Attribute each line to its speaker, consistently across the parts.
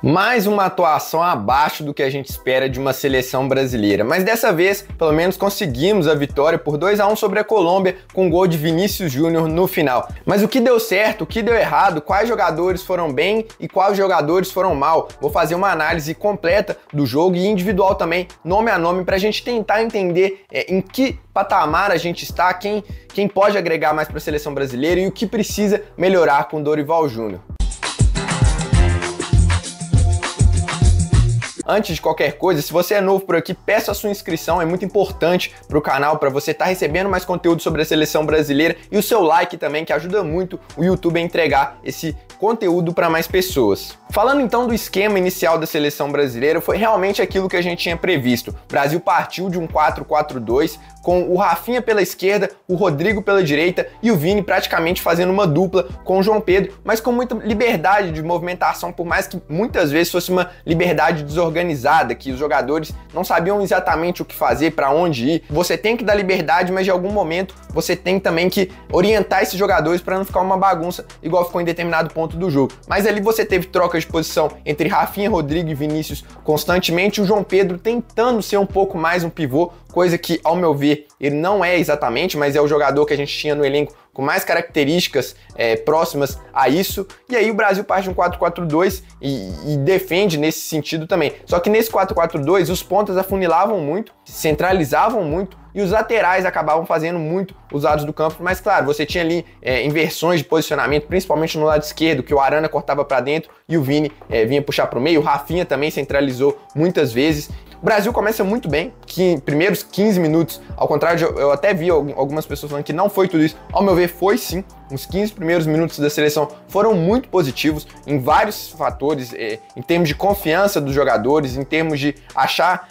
Speaker 1: Mais uma atuação abaixo do que a gente espera de uma seleção brasileira, mas dessa vez, pelo menos conseguimos a vitória por 2-1 sobre a Colômbia com gol de Vinícius Júnior no final. Mas o que deu certo, o que deu errado, quais jogadores foram bem e quais jogadores foram mal? Vou fazer uma análise completa do jogo e individual também, nome a nome, para a gente tentar entender em que patamar a gente está, quem pode agregar mais para a seleção brasileira e o que precisa melhorar com Dorival Júnior. Antes de qualquer coisa, se você é novo por aqui, peço a sua inscrição, é muito importante para o canal, para você estar recebendo mais conteúdo sobre a seleção brasileira, e o seu like também, que ajuda muito o YouTube a entregar esse conteúdo para mais pessoas. Falando então do esquema inicial da seleção brasileira, foi realmente aquilo que a gente tinha previsto. O Brasil partiu de um 4-4-2, com o Rafinha pela esquerda, o Rodrigo pela direita e o Vini praticamente fazendo uma dupla com o João Pedro, mas com muita liberdade de movimentação, por mais que muitas vezes fosse uma liberdade desorganizada, que os jogadores não sabiam exatamente o que fazer, para onde ir. Você tem que dar liberdade, mas de algum momento você tem também que orientar esses jogadores para não ficar uma bagunça, igual ficou em determinado ponto do jogo. Mas ali você teve troca de posição entre Rafinha, Rodrigo e Vinícius constantemente, o João Pedro tentando ser um pouco mais um pivô, coisa que, ao meu ver, ele não é exatamente, mas é o jogador que a gente tinha no elenco com mais características próximas a isso. E aí o Brasil parte de um 4-4-2 e defende nesse sentido também. Só que nesse 4-4-2 os pontas afunilavam muito, centralizavam muito e os laterais acabavam fazendo muito os lados do campo. Mas claro, você tinha ali inversões de posicionamento, principalmente no lado esquerdo, que o Arana cortava para dentro e o Vini vinha puxar para o meio. O Rafinha também centralizou muitas vezes. O Brasil começa muito bem, que primeiros 15 minutos, ao contrário, eu até vi algumas pessoas falando que não foi tudo isso, ao meu ver foi sim. Os 15 primeiros minutos da seleção foram muito positivos em vários fatores, em termos de confiança dos jogadores, em termos de achar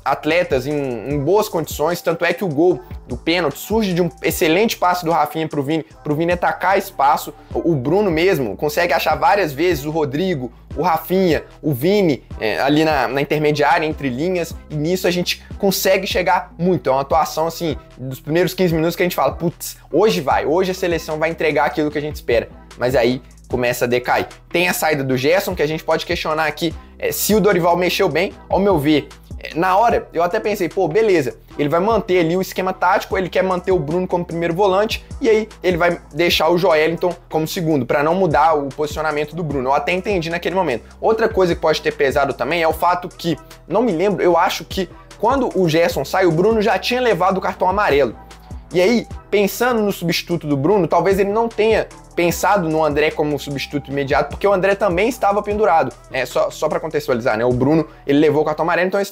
Speaker 1: atletas em boas condições, tanto é que o gol do pênalti surge de um excelente passe do Rafinha para o Vini atacar espaço. O Bruno mesmo consegue achar várias vezes o Rodrigo, o Rafinha, o Vini ali na intermediária, entre linhas, e nisso a gente consegue chegar muito. É uma atuação assim, dos primeiros 15 minutos que a gente fala, putz, hoje a seleção vai entregar aquilo que a gente espera, mas aí começa a decair. Tem a saída do Gerson, que a gente pode questionar aqui se o Dorival mexeu bem. Ao meu ver, na hora eu até pensei, pô, beleza, ele vai manter ali o esquema tático, ele quer manter o Bruno como primeiro volante, e aí ele vai deixar o Joelinton como segundo, para não mudar o posicionamento do Bruno. Eu até entendi naquele momento. Outra coisa que pode ter pesado também é o fato que, não me lembro, eu acho que quando o Gerson sai, o Bruno já tinha levado o cartão amarelo. E aí, pensando no substituto do Bruno, talvez ele não tenha pensado no André como substituto imediato, porque o André também estava pendurado. Só para contextualizar, né? O Bruno, ele levou o cartão amarelo, então ele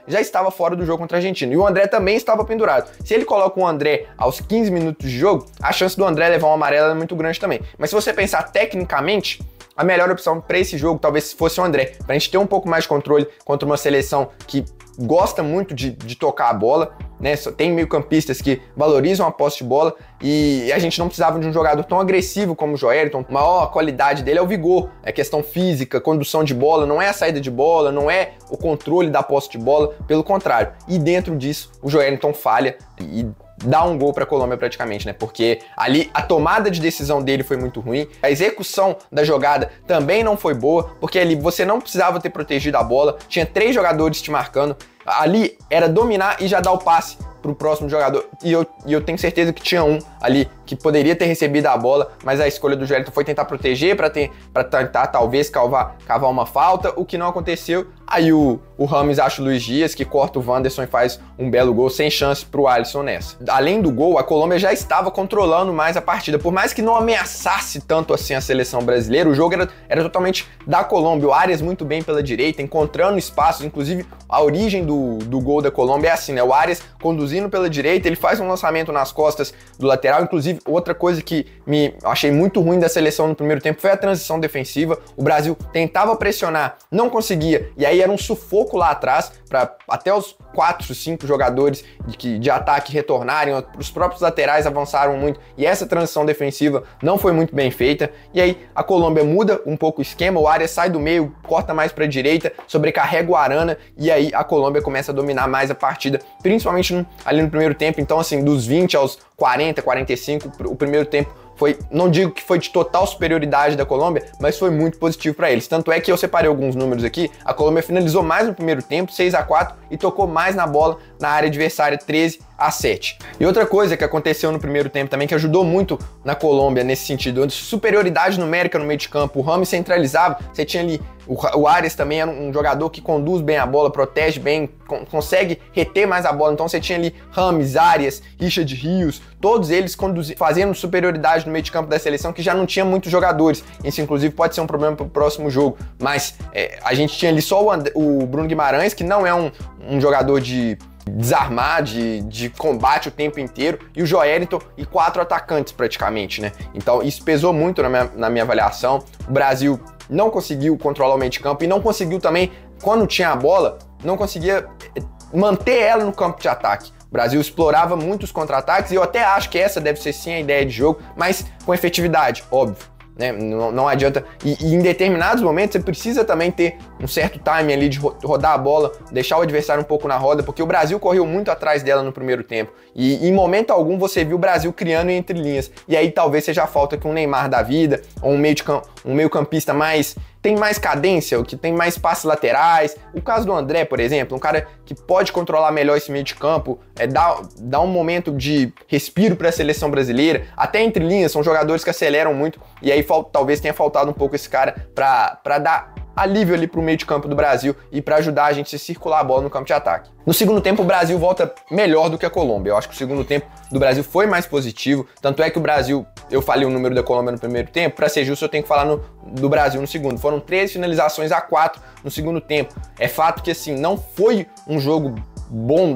Speaker 1: já estava fora do jogo contra a Argentina. E o André também estava pendurado. Se ele coloca o André aos 15 minutos de jogo, a chance do André levar um amarelo é muito grande também. Mas se você pensar tecnicamente, a melhor opção para esse jogo talvez fosse o André, para a gente ter um pouco mais de controle contra uma seleção que gosta muito de tocar a bola, né? Tem meio-campistas que valorizam a posse de bola e a gente não precisava de um jogador tão agressivo como o Joelinton. A maior qualidade dele é o vigor, é questão física, condução de bola, não é a saída de bola, não é o controle da posse de bola, pelo contrário. E dentro disso, o Joelinton falha e dá um gol para a Colômbia praticamente, né? Porque ali a tomada de decisão dele foi muito ruim, a execução da jogada também não foi boa, porque ali você não precisava ter protegido a bola, tinha 3 jogadores te marcando, ali era dominar e já dar o passe pro próximo jogador, e eu tenho certeza que tinha um ali que poderia ter recebido a bola, mas a escolha do Joelinton foi tentar proteger, para tentar talvez cavar uma falta, o que não aconteceu. Aí o Rames acha o Luiz Dias, que corta o Wanderson e faz um belo gol, sem chance pro Alisson nessa. Além do gol, a Colômbia já estava controlando mais a partida, por mais que não ameaçasse tanto assim a seleção brasileira, o jogo era totalmente da Colômbia. O Arias muito bem pela direita, encontrando espaços, inclusive a origem do gol da Colômbia é assim, né? O Arias conduzindo pela direita, ele faz um lançamento nas costas do lateral. Inclusive, outra coisa que achei muito ruim da seleção no primeiro tempo foi a transição defensiva. O Brasil tentava pressionar, não conseguia, e aí era um sufoco lá atrás para até os 4, 5 jogadores de ataque retornarem. Os próprios laterais avançaram muito e essa transição defensiva não foi muito bem feita. E aí a Colômbia muda um pouco o esquema, o Arias sai do meio, corta mais para a direita, sobrecarrega o Arana, e aí a Colômbia começa a dominar mais a partida, principalmente ali no primeiro tempo. Então, assim, dos 20 aos 40, 45, o primeiro tempo não digo que foi de total superioridade da Colômbia, mas foi muito positivo para eles. Tanto é que eu separei alguns números aqui, a Colômbia finalizou mais no primeiro tempo, 6-4, e tocou mais na bola na área adversária, 13-7. E outra coisa que aconteceu no primeiro tempo também, que ajudou muito na Colômbia nesse sentido, superioridade numérica no meio de campo, o Rames centralizava, você tinha ali, o Arias também era um jogador que conduz bem a bola, protege bem, consegue reter mais a bola, então você tinha ali Rames, Arias, Richard Rios, todos eles fazendo superioridade no meio de campo da seleção, que já não tinha muitos jogadores. Isso inclusive pode ser um problema para o próximo jogo, mas a gente tinha ali só o Bruno Guimarães, que não é um jogador de desarmar, de combate o tempo inteiro, e o Joelinton e 4 atacantes praticamente, né? Então isso pesou muito na minha avaliação. O Brasil não conseguiu controlar o meio de campo e não conseguiu também, quando tinha a bola, não conseguia manter ela no campo de ataque. O Brasil explorava muito os contra-ataques e eu até acho que essa deve ser sim a ideia de jogo, mas com efetividade, óbvio. Né? Não adianta, e em determinados momentos você precisa também ter um certo time ali de rodar a bola, deixar o adversário um pouco na roda, porque o Brasil correu muito atrás dela no primeiro tempo, e em momento algum você viu o Brasil criando entre linhas, e aí talvez seja a falta que um Neymar da vida, ou um meio campista tem mais cadência, que tem mais passes laterais. O caso do André, por exemplo, um cara que pode controlar melhor esse meio de campo, dá um momento de respiro para a seleção brasileira, até entre linhas, são jogadores que aceleram muito, e aí talvez tenha faltado um pouco esse cara para dar alívio ali pro meio de campo do Brasil e para ajudar a gente a circular a bola no campo de ataque. No segundo tempo, o Brasil volta melhor do que a Colômbia. Eu acho que o segundo tempo do Brasil foi mais positivo, tanto é que o Brasil, eu falei o número da Colômbia no primeiro tempo, para ser justo eu tenho que falar do Brasil no segundo. Foram 13 finalizações a 4 no segundo tempo. É fato que, assim, não foi um jogo bom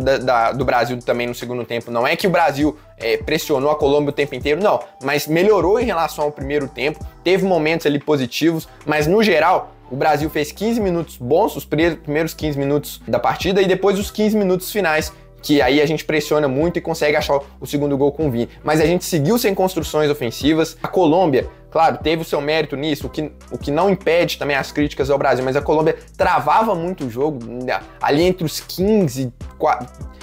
Speaker 1: do Brasil também no segundo tempo. Não é que o Brasil pressionou a Colômbia o tempo inteiro, não, mas melhorou em relação ao primeiro tempo, teve momentos ali positivos, mas no geral o Brasil fez 15 minutos bons, os primeiros 15 minutos da partida, e depois os 15 minutos finais, que aí a gente pressiona muito e consegue achar o segundo gol com o Vini. Mas a gente seguiu sem construções ofensivas. A Colômbia, claro, teve o seu mérito nisso, o que não impede também as críticas ao Brasil, mas a Colômbia travava muito o jogo, ali entre os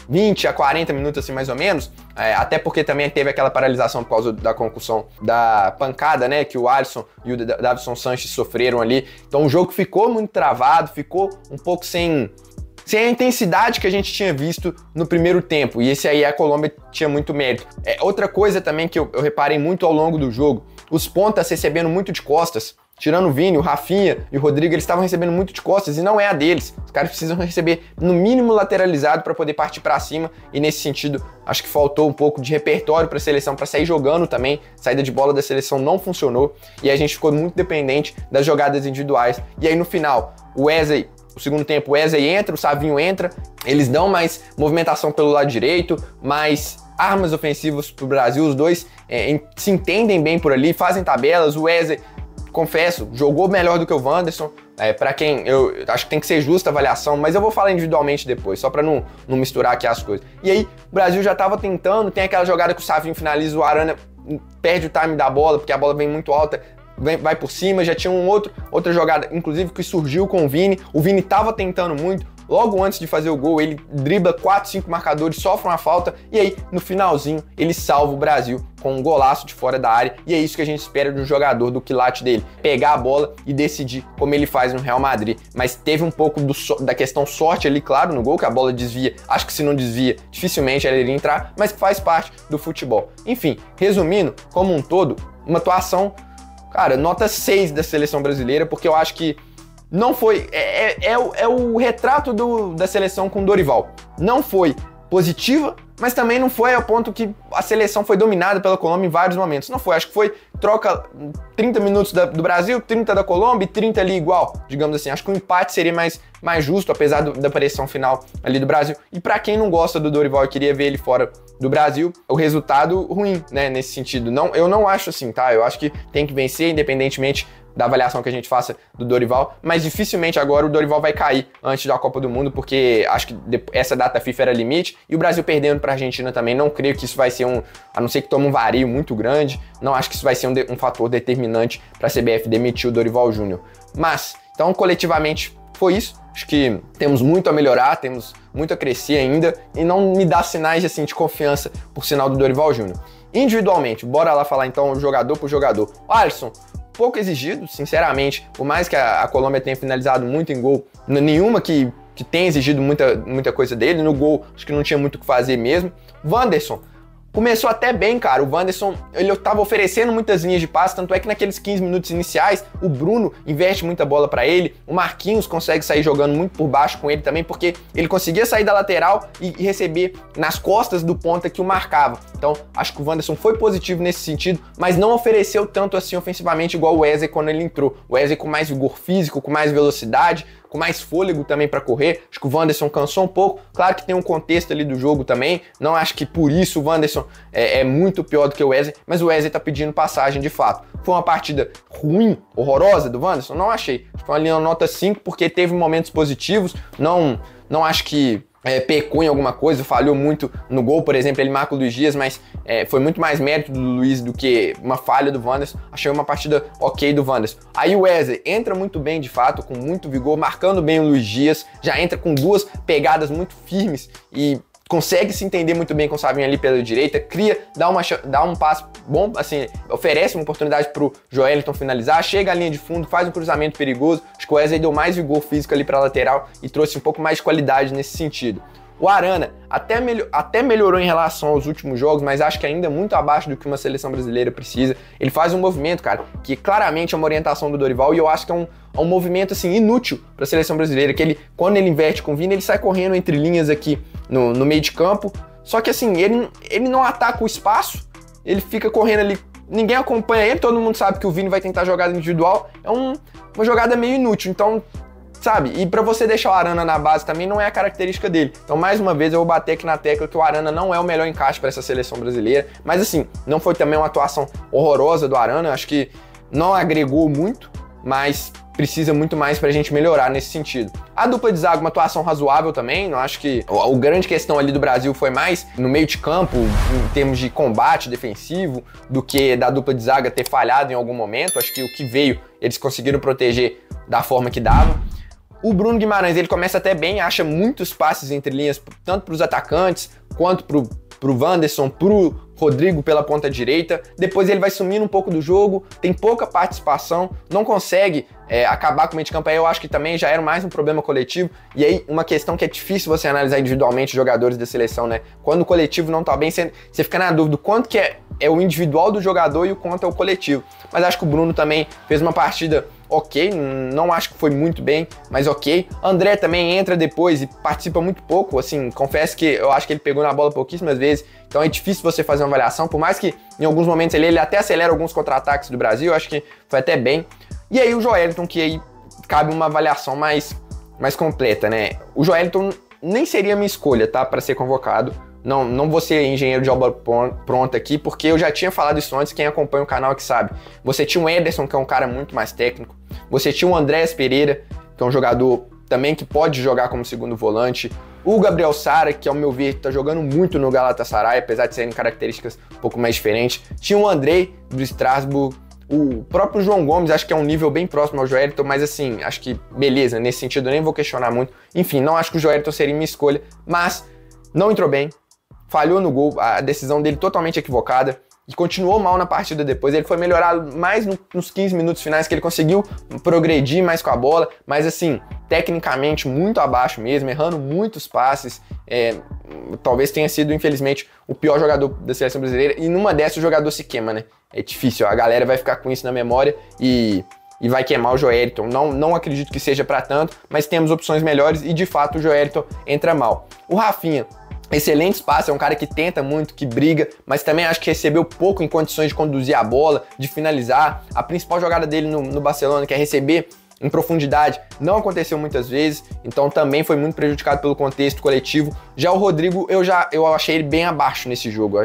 Speaker 1: 20 a 40 minutos, assim, mais ou menos, até porque também teve aquela paralisação por causa da concussão, da pancada, né, que o Alisson e o Davinson Sanches sofreram ali. Então o jogo ficou muito travado, ficou um pouco sem a intensidade que a gente tinha visto no primeiro tempo, e esse aí a Colômbia tinha muito mérito. Outra coisa também que eu reparei muito ao longo do jogo, os pontas recebendo muito de costas, tirando o Vini, o Rafinha e o Rodrigo, eles estavam recebendo muito de costas e não é a deles. Os caras precisam receber no mínimo lateralizado para poder partir para cima, e nesse sentido acho que faltou um pouco de repertório para a seleção para sair jogando também. A saída de bola da seleção não funcionou e a gente ficou muito dependente das jogadas individuais. E aí no final, o segundo tempo, o Wesley entra, o Savinho entra, eles dão mais movimentação pelo lado direito, mais armas ofensivas pro Brasil, os dois se entendem bem por ali, fazem tabelas. O Wesley, confesso, jogou melhor do que o Wanderson, para quem eu acho que tem que ser justa a avaliação, mas eu vou falar individualmente depois, só para não misturar aqui as coisas. E aí, o Brasil já tava tentando, tem aquela jogada que o Savinho finaliza, o Arana perde o time da bola, porque a bola vem muito alta, vai por cima, já tinha outra jogada, inclusive, que surgiu com o Vini tava tentando muito, logo antes de fazer o gol, ele dribla 4, 5 marcadores, sofre uma falta, e aí, no finalzinho, ele salva o Brasil com um golaço de fora da área, e é isso que a gente espera de um jogador do quilate dele, pegar a bola e decidir como ele faz no Real Madrid. Mas teve um pouco da questão sorte ali, claro, no gol, que a bola desvia, acho que se não desvia, dificilmente ela iria entrar, mas faz parte do futebol. Enfim, resumindo, como um todo, uma atuação, cara, nota 6 da seleção brasileira, porque eu acho que não foi... É o retrato da seleção com Dorival. Não foi positiva, mas também não foi ao ponto que a seleção foi dominada pela Colômbia em vários momentos. Não foi, acho que foi troca 30 minutos do Brasil, 30 da Colômbia e 30 ali igual, digamos assim. Acho que o empate seria mais justo, apesar da pressão final ali do Brasil. E para quem não gosta do Dorival e queria ver ele fora do Brasil, o resultado ruim, né, nesse sentido. Eu não acho assim, tá? Eu acho que tem que vencer, independentemente da avaliação que a gente faça do Dorival, mas dificilmente agora o Dorival vai cair antes da Copa do Mundo, porque acho que essa data FIFA era limite, e o Brasil perdendo para a Argentina também, não creio que isso vai ser a não ser que tome um vario muito grande, não acho que isso vai ser um fator determinante para a CBF demitir o Dorival Júnior. Mas, então, coletivamente, foi isso. Acho que temos muito a melhorar, temos muito a crescer ainda, e não me dá sinais assim, de confiança por sinal do Dorival Júnior. Individualmente, bora lá falar então jogador por jogador. O Alisson, pouco exigido, sinceramente, por mais que a Colômbia tenha finalizado muito em gol, nenhuma que tenha exigido muita coisa dele, no gol acho que não tinha muito o que fazer mesmo. Wanderson, começou até bem, cara. O Wanderson, ele tava oferecendo muitas linhas de passe, tanto é que naqueles 15 minutos iniciais, o Bruno investe muita bola pra ele, o Marquinhos consegue sair jogando muito por baixo com ele também, porque ele conseguia sair da lateral e receber nas costas do ponta que o marcava. Então, acho que o Wanderson foi positivo nesse sentido, mas não ofereceu tanto assim ofensivamente igual o Wesley quando ele entrou. O Wesley com mais vigor físico, com mais velocidade, com mais fôlego também para correr. Acho que o Wanderson cansou um pouco. Claro que tem um contexto ali do jogo também. Não acho que por isso o Wanderson é muito pior do que o Wesley, mas o Wesley tá pedindo passagem de fato. Foi uma partida ruim, horrorosa do Wanderson? Não achei. Foi ali uma nota 5 porque teve momentos positivos. Não acho que pecou em alguma coisa, falhou muito no gol, por exemplo, ele marca o Luiz Dias, mas foi muito mais mérito do Luiz do que uma falha do Wanderson. Achei uma partida ok do Wanderson. Aí o Wesley entra muito bem, de fato, com muito vigor, marcando bem o Luiz Dias, já entra com duas pegadas muito firmes e consegue se entender muito bem com o Savinho ali pela direita, dá um passe bom, assim, oferece uma oportunidade pro Joelinton finalizar, chega à linha de fundo, faz um cruzamento perigoso. Acho que o Wesley deu mais vigor físico ali pra lateral e trouxe um pouco mais de qualidade nesse sentido. O Arana até melhorou em relação aos últimos jogos, mas acho que ainda muito abaixo do que uma seleção brasileira precisa. Ele faz um movimento, cara, que claramente é uma orientação do Dorival, e eu acho que é um movimento assim inútil para a seleção brasileira, que ele, quando ele inverte com o Vini, ele sai correndo entre linhas aqui no meio de campo, só que assim, ele não ataca o espaço, ele fica correndo ali, ninguém acompanha ele, todo mundo sabe que o Vini vai tentar jogada individual, é uma jogada meio inútil, então, sabe, e pra você deixar o Arana na base também não é a característica dele. Então, mais uma vez, eu vou bater aqui na tecla que o Arana não é o melhor encaixe para essa seleção brasileira, mas assim, não foi também uma atuação horrorosa do Arana, acho que não agregou muito, mas precisa muito mais pra gente melhorar nesse sentido. A dupla de zaga, uma atuação razoável também, não acho que a grande questão ali do Brasil foi mais no meio de campo, em termos de combate defensivo, do que da dupla de zaga ter falhado em algum momento. Acho que o que veio, eles conseguiram proteger da forma que dava. O Bruno Guimarães, ele começa até bem, acha muitos passes entre linhas, tanto para os atacantes, quanto pro Wanderson, pro Rodrigo pela ponta direita. Depois ele vai sumindo um pouco do jogo, tem pouca participação, não consegue acabar com o meio de campo. Aí eu acho que também já era mais um problema coletivo. E aí uma questão que é difícil você analisar individualmente os jogadores da seleção, né? Quando o coletivo não tá bem, você fica na dúvida do quanto que é o individual do jogador e o quanto é o coletivo. Mas acho que o Bruno também fez uma partida ok, não acho que foi muito bem, mas ok. André também entra depois e participa muito pouco, assim, confesso que eu acho que ele pegou na bola pouquíssimas vezes, então é difícil você fazer uma avaliação, por mais que em alguns momentos ele até acelera alguns contra-ataques do Brasil, eu acho que foi até bem. E aí o Joelinton, que aí cabe uma avaliação mais completa, né? O Joelinton nem seria minha escolha, tá, para ser convocado. Não vou ser engenheiro de obra pronta aqui, porque eu já tinha falado isso antes, quem acompanha o canal que sabe. Você tinha o Ederson, que é um cara muito mais técnico. Você tinha o Andrés Pereira, que é um jogador também que pode jogar como segundo volante. O Gabriel Sara, que ao meu ver tá jogando muito no Galatasaray, apesar de serem características um pouco mais diferentes. Tinha o Andrei do Strasbourg. O próprio João Gomes, acho que é um nível bem próximo ao Joelinton, mas assim, acho que beleza, nesse sentido eu nem vou questionar muito. Enfim, não acho que o Joelinton seria minha escolha, mas não entrou bem. Falhou no gol, a decisão dele totalmente equivocada e continuou mal na partida depois. Ele foi melhorar mais nos 15 minutos finais, que ele conseguiu progredir mais com a bola, mas assim, tecnicamente muito abaixo mesmo, errando muitos passes. Talvez tenha sido, infelizmente, o pior jogador da seleção brasileira, e numa dessas o jogador se queima, né? É difícil, a galera vai ficar com isso na memória e vai queimar o Joelinton. Não acredito que seja para tanto, mas temos opções melhores e de fato o Joelinton entra mal. O Rafinha, excelente espaço, é um cara que tenta muito, que briga, mas também acho que recebeu pouco em condições de conduzir a bola, de finalizar. A principal jogada dele no Barcelona, que é receber em profundidade, não aconteceu muitas vezes, então também foi muito prejudicado pelo contexto coletivo. Já o Rodrigo, eu achei ele bem abaixo nesse jogo.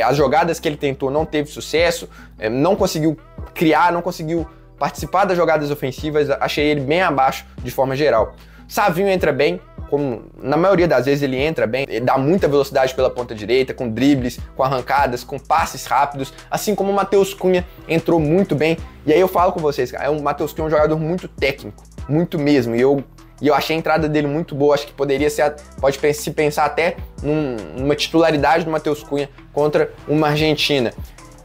Speaker 1: As jogadas que ele tentou não teve sucesso, não conseguiu criar, não conseguiu participar das jogadas ofensivas, achei ele bem abaixo de forma geral. Savinho entra bem, como na maioria das vezes ele entra bem, ele dá muita velocidade pela ponta direita, com dribles, com arrancadas, com passes rápidos, assim como o Matheus Cunha entrou muito bem. E aí eu falo com vocês, cara, o Matheus Cunha é um jogador muito técnico, muito mesmo, e eu e eu achei a entrada dele muito boa. Acho que poderia ser, pode se pensar até numa titularidade do Matheus Cunha contra uma Argentina.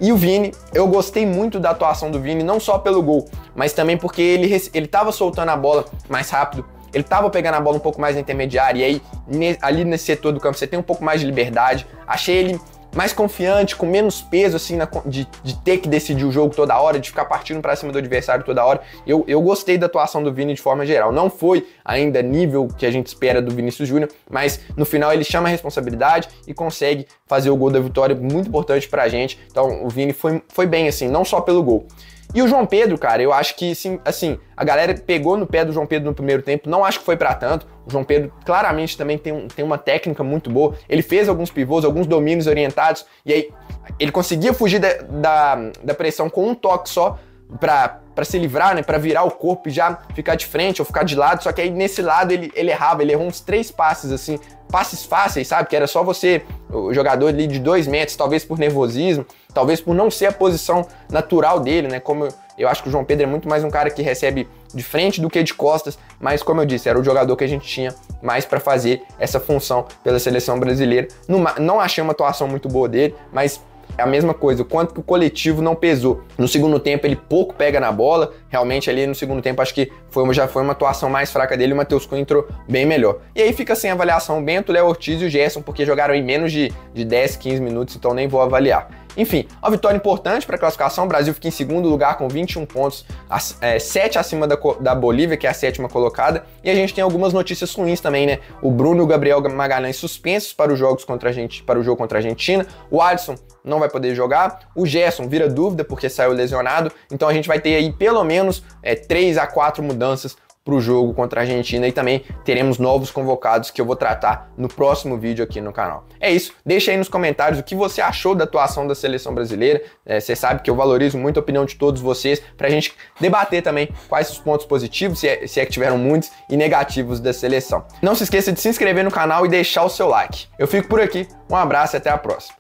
Speaker 1: E o Vini, eu gostei muito da atuação do Vini, não só pelo gol, mas também porque ele tava soltando a bola mais rápido, ele tava pegando a bola um pouco mais na intermediária, e aí ali nesse setor do campo você tem um pouco mais de liberdade. Achei ele mais confiante, com menos peso, assim, de ter que decidir o jogo toda hora, de ficar partindo pra cima do adversário toda hora. Eu gostei da atuação do Vini de forma geral. Não foi ainda nível que a gente espera do Vinícius Júnior, mas no final ele chama a responsabilidade e consegue fazer o gol da vitória, muito importante pra gente. Então o Vini foi bem, assim, não só pelo gol. E o João Pedro, cara, eu acho que, assim, a galera pegou no pé do João Pedro no primeiro tempo, não acho que foi pra tanto. O João Pedro claramente também tem uma técnica muito boa. Ele fez alguns pivôs, alguns domínios orientados, e aí ele conseguia fugir da pressão com um toque só pra se livrar, né, pra virar o corpo e já ficar de frente ou ficar de lado. Só que aí nesse lado ele errava, ele errou uns 3 passes, assim, passes fáceis, sabe? Que era só você, o jogador ali de 2 metros, talvez por nervosismo, talvez por não ser a posição natural dele, né? Como eu acho que o João Pedro é muito mais um cara que recebe de frente do que de costas, mas como eu disse, era o jogador que a gente tinha mais para fazer essa função pela seleção brasileira. Não achei uma atuação muito boa dele, mas é a mesma coisa, o quanto que o coletivo não pesou. No segundo tempo ele pouco pega na bola, realmente ali no segundo tempo acho que já foi uma atuação mais fraca dele, o Matheus Cunha entrou bem melhor. E aí fica sem avaliação o Bento, o Léo Ortiz e o Gerson, porque jogaram em menos de 10, 15 minutos, então nem vou avaliar. Enfim, uma vitória importante para a classificação, o Brasil fica em segundo lugar com 21 pontos, 7 acima da Bolívia, que é a 7ª colocada, e a gente tem algumas notícias ruins também, né? O Bruno e o Gabriel Magalhães suspensos para o jogo contra a Argentina, o Alisson não vai poder jogar, o Gerson vira dúvida porque saiu lesionado, então a gente vai ter aí pelo menos 3 a 4 mudanças para o jogo contra a Argentina, e também teremos novos convocados que eu vou tratar no próximo vídeo aqui no canal. É isso, deixa aí nos comentários o que você achou da atuação da seleção brasileira. Você sabe que eu valorizo muito a opinião de todos vocês, para a gente debater também quais os pontos positivos, se é que tiveram muitos, e negativos da seleção. Não se esqueça de se inscrever no canal e deixar o seu like. Eu fico por aqui, um abraço e até a próxima.